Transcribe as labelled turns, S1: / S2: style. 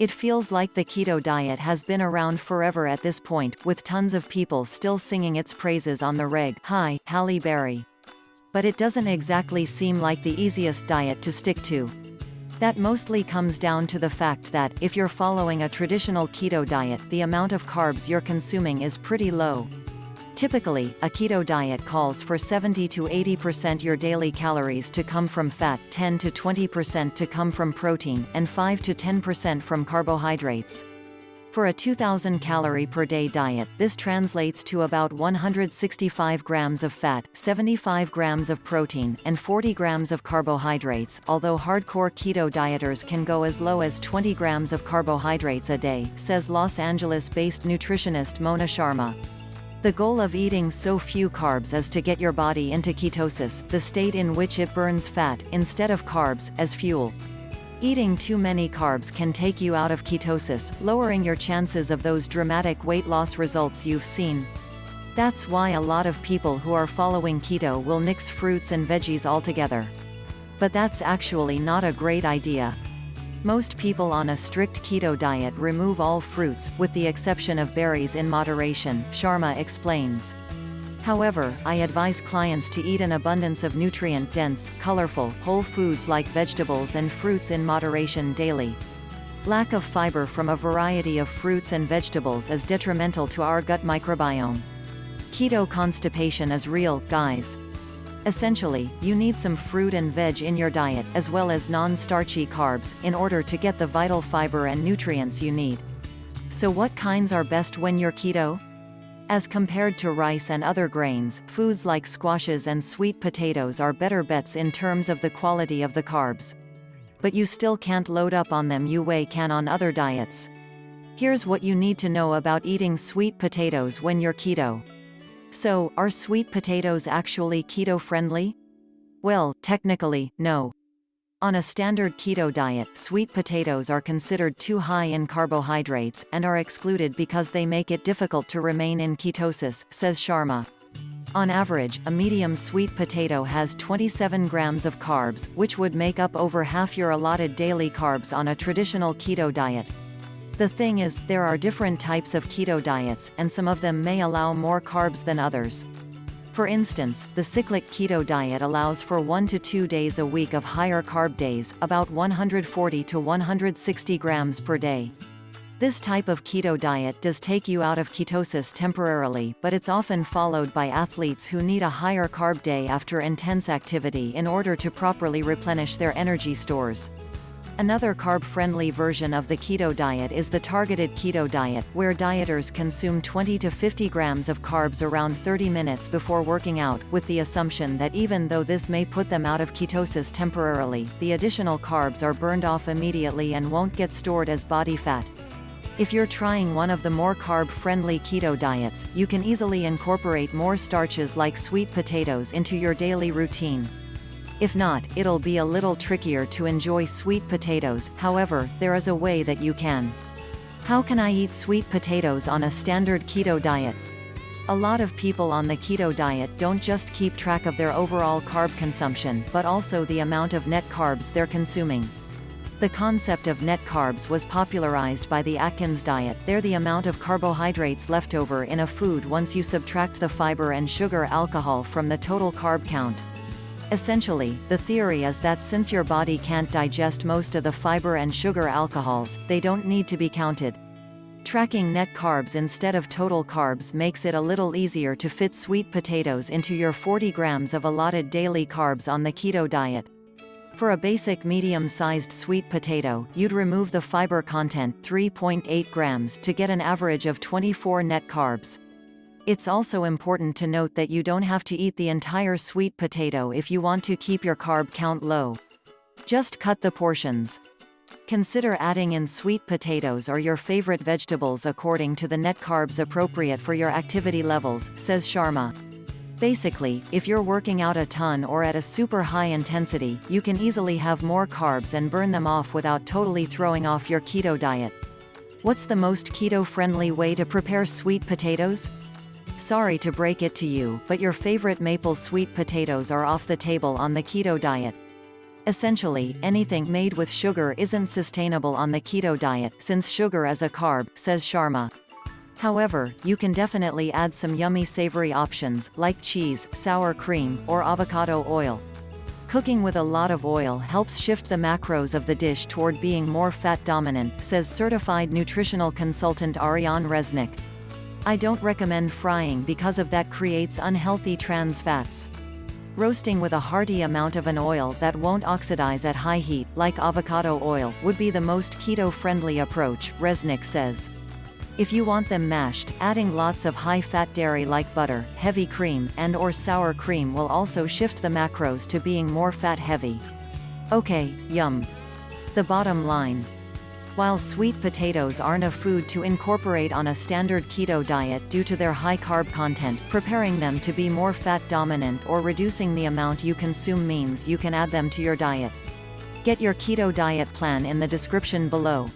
S1: It feels like the keto diet has been around forever at this point, with tons of people still singing its praises on the reg. Hi, Halle Berry. But it doesn't exactly seem like the easiest diet to stick to. That mostly comes down to the fact that, if you're following a traditional keto diet, the amount of carbs you're consuming is pretty low. Typically, a keto diet calls for 70 to 80% your daily calories to come from fat, 10 to 20% to come from protein, and 5 to 10% from carbohydrates. For a 2,000 calorie per day diet, this translates to about 165 grams of fat, 75 grams of protein, and 40 grams of carbohydrates, although hardcore keto dieters can go as low as 20 grams of carbohydrates a day, says Los Angeles-based nutritionist Mona Sharma. The goal of eating so few carbs is to get your body into ketosis, the state in which it burns fat, instead of carbs, as fuel. Eating too many carbs can take you out of ketosis, lowering your chances of those dramatic weight loss results you've seen. That's why a lot of people who are following keto will nix fruits and veggies altogether. But that's actually not a great idea. Most people on a strict keto diet remove all fruits, with the exception of berries in moderation, Sharma explains. However, I advise clients to eat an abundance of nutrient-dense, colorful, whole foods like vegetables and fruits in moderation daily. Lack of fiber from a variety of fruits and vegetables is detrimental to our gut microbiome. Keto constipation is real, guys. Essentially, you need some fruit and veg in your diet, as well as non-starchy carbs, in order to get the vital fiber and nutrients you need. So what kinds are best when you're keto? As compared to rice and other grains, foods like squashes and sweet potatoes are better bets in terms of the quality of the carbs. But you still can't load up on them you can on other diets. Here's what you need to know about eating sweet potatoes when you're keto. So, are sweet potatoes actually keto-friendly? Well, technically, no. On a standard keto diet, sweet potatoes are considered too high in carbohydrates, and are excluded because they make it difficult to remain in ketosis, says Sharma. On average, a medium sweet potato has 27 grams of carbs, which would make up over half your allotted daily carbs on a traditional keto diet. The thing is, there are different types of keto diets, and some of them may allow more carbs than others. For instance, the cyclic keto diet allows for 1 to 2 days a week of higher carb days, about 140 to 160 grams per day. This type of keto diet does take you out of ketosis temporarily, but it's often followed by athletes who need a higher carb day after intense activity in order to properly replenish their energy stores. Another carb-friendly version of the keto diet is the targeted keto diet, where dieters consume 20 to 50 grams of carbs around 30 minutes before working out, with the assumption that even though this may put them out of ketosis temporarily, the additional carbs are burned off immediately and won't get stored as body fat. If you're trying one of the more carb-friendly keto diets, you can easily incorporate more starches like sweet potatoes into your daily routine. If not, it'll be a little trickier to enjoy sweet potatoes. However, there is a way that you can. How can I eat sweet potatoes on a standard keto diet? A lot of people on the keto diet don't just keep track of their overall carb consumption, but also the amount of net carbs they're consuming. The concept of net carbs was popularized by the Atkins diet. They're the amount of carbohydrates left over in a food once you subtract the fiber and sugar alcohol from the total carb count. Essentially, the theory is that since your body can't digest most of the fiber and sugar alcohols, they don't need to be counted. Tracking net carbs instead of total carbs makes it a little easier to fit sweet potatoes into your 40 grams of allotted daily carbs on the keto diet. For a basic medium-sized sweet potato, you'd remove the fiber content 3.8 grams to get an average of 24 net carbs. It's also important to note that you don't have to eat the entire sweet potato if you want to keep your carb count low. Just cut the portions. Consider adding in sweet potatoes or your favorite vegetables according to the net carbs appropriate for your activity levels, says Sharma. Basically, if you're working out a ton or at a super high intensity, you can easily have more carbs and burn them off without totally throwing off your keto diet. What's the most keto-friendly way to prepare sweet potatoes? Sorry to break it to you, but your favorite maple sweet potatoes are off the table on the keto diet. Essentially, anything made with sugar isn't sustainable on the keto diet, since sugar is a carb, says Sharma. However, you can definitely add some yummy savory options, like cheese, sour cream, or avocado oil. Cooking with a lot of oil helps shift the macros of the dish toward being more fat-dominant, says certified nutritional consultant Ariane Resnick. I don't recommend frying because of that creates unhealthy trans fats. Roasting with a hearty amount of an oil that won't oxidize at high heat, like avocado oil, would be the most keto-friendly approach, Resnick says. If you want them mashed, adding lots of high-fat dairy like butter, heavy cream, and/or sour cream will also shift the macros to being more fat-heavy. Okay, yum. The bottom line. While sweet potatoes aren't a food to incorporate on a standard keto diet due to their high carb content, preparing them to be more fat-dominant or reducing the amount you consume means you can add them to your diet. Get your keto diet plan in the description below.